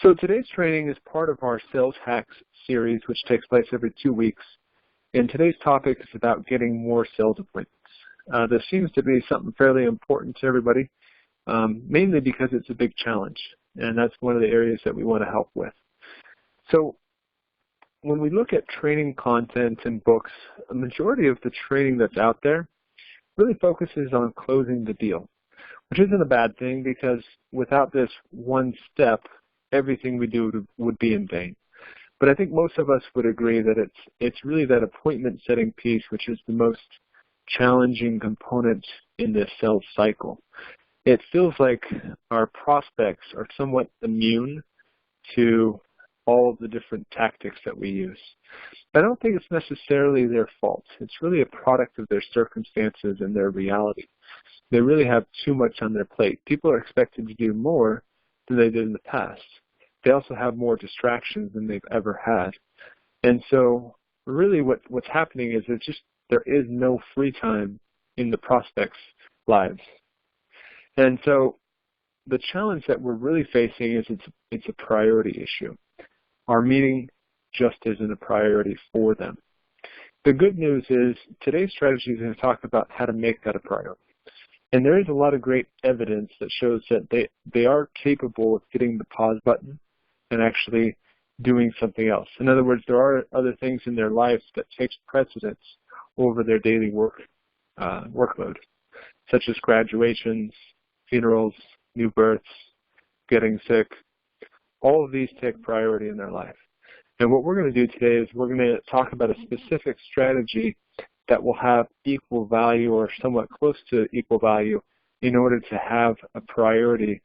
So today's training is part of our Sales Hacks series, which takes place every 2 weeks. And today's topic is about getting more sales appointments. This seems to be something fairly important to everybody, mainly because it's a big challenge. And that's one of the areas that we want to help with. So when we look at training content and books, a majority of the training that's out there really focuses on closing the deal, which isn't a bad thing because without this one step, everything we do would be in vain. But I think most of us would agree that it's really that appointment setting piece which is the most challenging component in this sales cycle. It feels like our prospects are somewhat immune to all of the different tactics that we use. But I don't think it's necessarily their fault. It's really a product of their circumstances and their reality. They really have too much on their plate. People are expected to do more than they did in the past. They also have more distractions than they've ever had. And so really what's happening is there is no free time in the prospects' lives. And so the challenge that we're really facing is it's a priority issue. Our meeting just isn't a priority for them. The good news is today's strategy is going to talk about how to make that a priority. And there is a lot of great evidence that shows that they are capable of hitting the pause button and actually doing something else. In other words, there are other things in their lives that takes precedence over their daily workload, such as graduations, funerals, new births, getting sick. All of these take priority in their life. And what we're going to do today is we're going to talk about a specific strategy that will have equal value or somewhat close to equal value in order to have a priority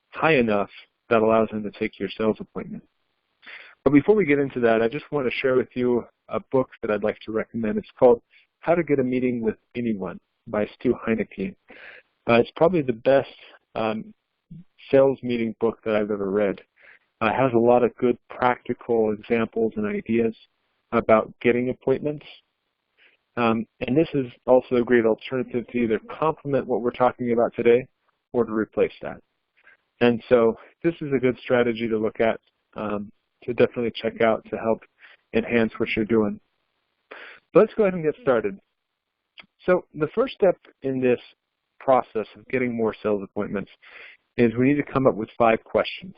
high enough that allows them to take your sales appointment. But before we get into that, I just want to share with you a book that I'd like to recommend. It's called How to Get a Meeting with Anyone by Stu Heinecke. It's probably the best sales meeting book that I've ever read. It has a lot of good practical examples and ideas about getting appointments. And this is also a great alternative to either complement what we're talking about today or to replace that. And so this is a good strategy to look at, to definitely check out to help enhance what you're doing. But let's go ahead and get started. So the first step in this process of getting more sales appointments is we need to come up with 5 questions.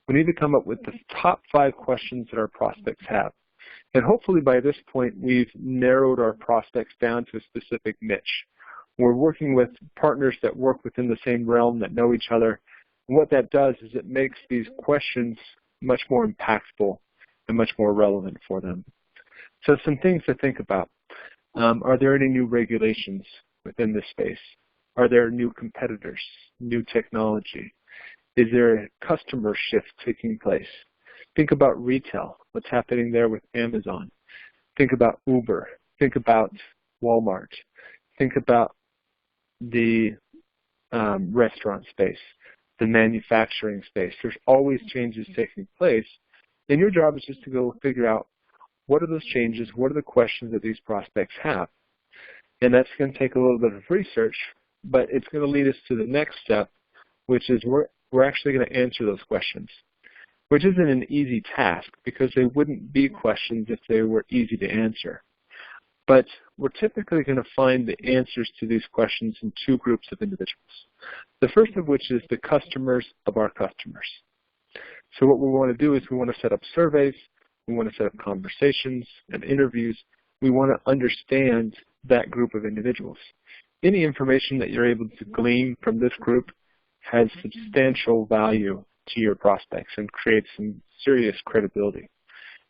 We need to come up with the top 5 questions that our prospects have. And hopefully by this point, we've narrowed our prospects down to a specific niche. We're working with partners that work within the same realm, that know each other. And what that does is it makes these questions much more impactful and much more relevant for them. So some things to think about. Are there any new regulations within this space? Are there new competitors, new technology? Is there a customer shift taking place? Think about retail, what's happening there with Amazon. Think about Uber. Think about Walmart. Think about the restaurant space, the manufacturing space. There's always changes taking place, and your job is just to go figure out what are those changes, what are the questions that these prospects have. And that's going to take a little bit of research, but it's going to lead us to the next step, which is we're actually going to answer those questions, which isn't an easy task because they wouldn't be questions if they were easy to answer. But we're typically going to find the answers to these questions in 2 groups of individuals. The first of which is the customers of our customers. So what we want to do is we want to set up surveys, we want to set up conversations and interviews. We want to understand that group of individuals. Any information that you're able to glean from this group has substantial value to your prospects and creates some serious credibility.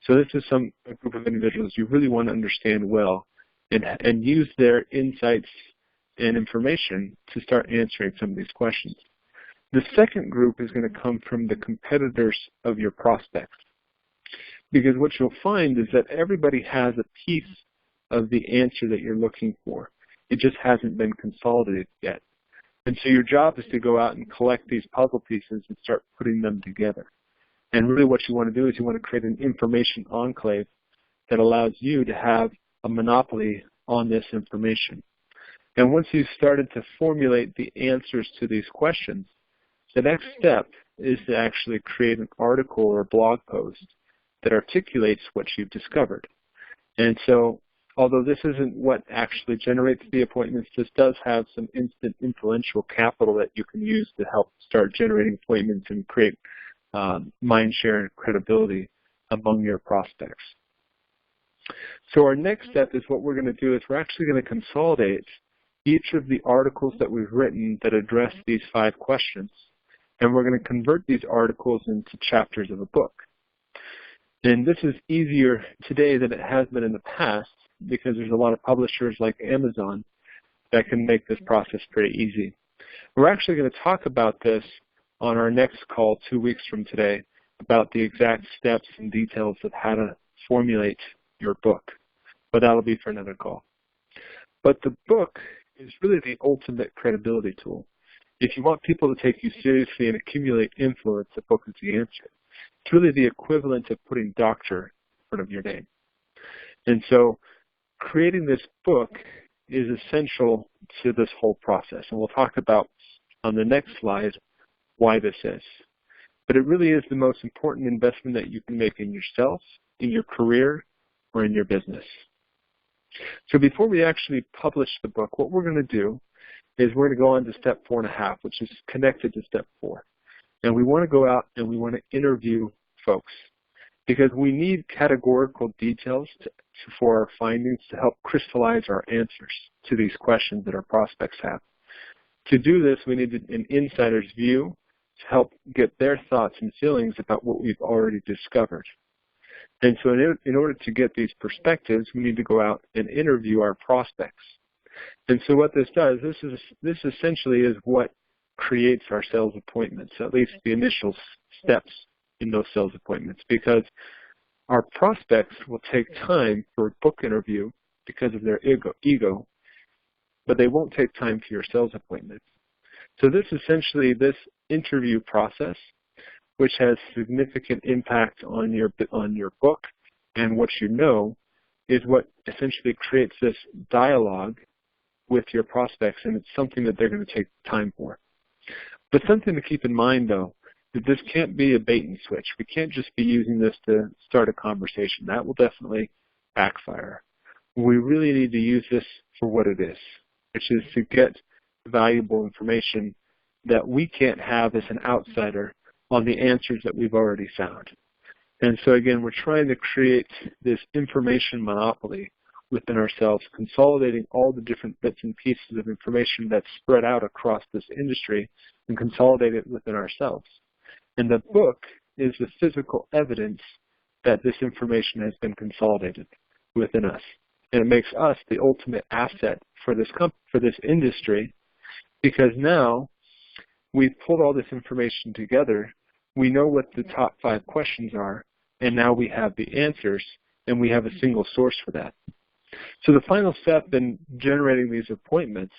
So this is a group of individuals you really want to understand well and use their insights and information to start answering some of these questions. The second group is going to come from the competitors of your prospects, because what you'll find is that everybody has a piece of the answer that you're looking for. It just hasn't been consolidated yet. And so your job is to go out and collect these puzzle pieces and start putting them together. And really what you want to do is you want to create an information enclave that allows you to have a monopoly on this information. And once you've started to formulate the answers to these questions, the next step is to actually create an article or a blog post that articulates what you've discovered. And so, although this isn't what actually generates the appointments, this does have some instant influential capital that you can use to help start generating appointments and create mind share and credibility among your prospects. So our next step is what we're going to do is we're actually going to consolidate each of the articles that we've written that address these 5 questions, and we're going to convert these articles into chapters of a book. And this is easier today than it has been in the past because there's a lot of publishers like Amazon that can make this process pretty easy. We're actually going to talk about this on our next call 2 weeks from today about the exact steps and details of how to formulate your book, but that'll be for another call. But the book is really the ultimate credibility tool. If you want people to take you seriously and accumulate influence, the book is the answer. It's really the equivalent of putting doctor in front of your name. And so creating this book is essential to this whole process. And we'll talk about on the next slide why this is. But it really is the most important investment that you can make in yourself, in your career, or in your business. So before we actually publish the book, what we're going to do is we're going to go on to step 4.5, which is connected to step 4. And we want to go out and we want to interview folks because we need categorical details for our findings to help crystallize our answers to these questions that our prospects have. To do this, we need an insider's view to help get their thoughts and feelings about what we've already discovered. And so in order to get these perspectives, we need to go out and interview our prospects. And so what this does, this essentially is what creates our sales appointments, at least the initial steps in those sales appointments, because our prospects will take time for a book interview because of their ego, but they won't take time for your sales appointments. So this interview process, which has significant impact on your book and what you know, is what essentially creates this dialogue with your prospects, and it's something that they're going to take time for. But something to keep in mind, though, that this can't be a bait and switch. We can't just be using this to start a conversation. That will definitely backfire. We really need to use this for what it is, which is to get valuable information that we can't have as an outsider on the answers that we've already found. And so again, we're trying to create this information monopoly within ourselves, consolidating all the different bits and pieces of information that's spread out across this industry and consolidate it within ourselves. And the book is the physical evidence that this information has been consolidated within us. And it makes us the ultimate asset for this industry, because now we've pulled all this information together. We know what the top 5 questions are, and now we have the answers, and we have a single source for that. So the final step in generating these appointments,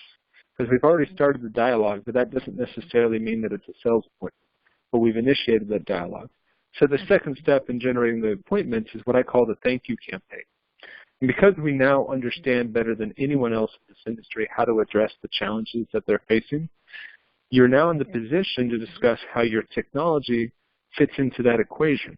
because we've already started the dialogue, but that doesn't necessarily mean that it's a sales appointment, but we've initiated that dialogue. So the second step in generating the appointments is what I call the thank you campaign. And because we now understand better than anyone else in this industry how to address the challenges that they're facing, you're now in the position to discuss how your technology fits into that equation.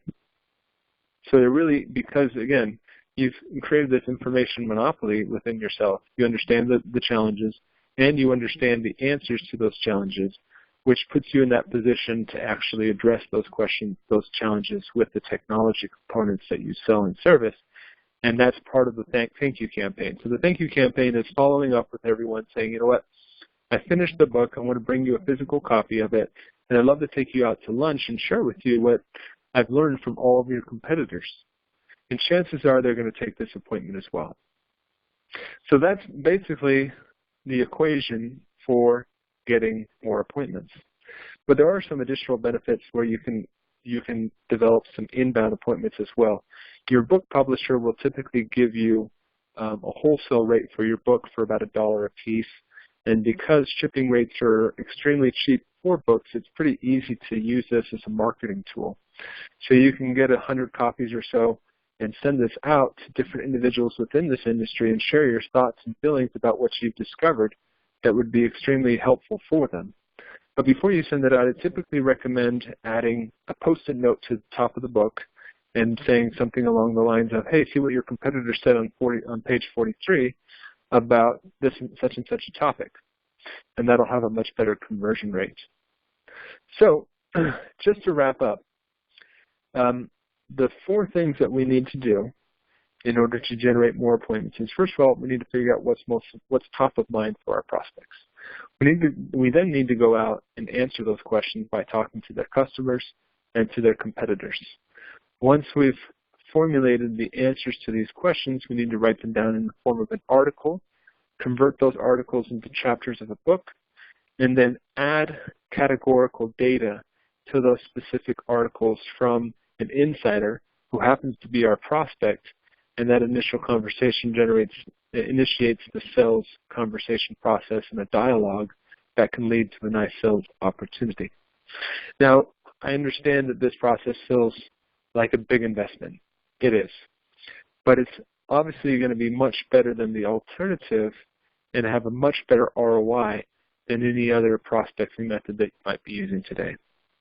So they're really, because again, you've created this information monopoly within yourself. You understand the challenges, and you understand the answers to those challenges, which puts you in that position to actually address those questions, those challenges with the technology components that you sell and service. And that's part of the thank you campaign. So the thank you campaign is following up with everyone saying, you know what, I finished the book. I want to bring you a physical copy of it, and I'd love to take you out to lunch and share with you what I've learned from all of your competitors. And chances are they're going to take this appointment as well. So that's basically the equation for getting more appointments. But there are some additional benefits where you can develop some inbound appointments as well. Your book publisher will typically give you a wholesale rate for your book for about $1 a piece. And because shipping rates are extremely cheap for books, it's pretty easy to use this as a marketing tool. So you can get 100 copies or so and send this out to different individuals within this industry and share your thoughts and feelings about what you've discovered that would be extremely helpful for them. But before you send it out, I typically recommend adding a post-it note to the top of the book and saying something along the lines of, hey, see what your competitor said on page 43 about this such and such a topic. And that'll have a much better conversion rate. So just to wrap up, the 4 things that we need to do in order to generate more appointments is, first of all, we need to figure out what's top of mind for our prospects. We then need to go out and answer those questions by talking to their customers and to their competitors. Once we've formulated the answers to these questions, we need to write them down in the form of an article, convert those articles into chapters of a book, and then add categorical data to those specific articles from an insider who happens to be our prospect, and that initial conversation initiates the sales conversation process and a dialogue that can lead to a nice sales opportunity. Now, I understand that this process feels like a big investment. It is. But it's obviously going to be much better than the alternative and have a much better ROI than any other prospecting method that you might be using today.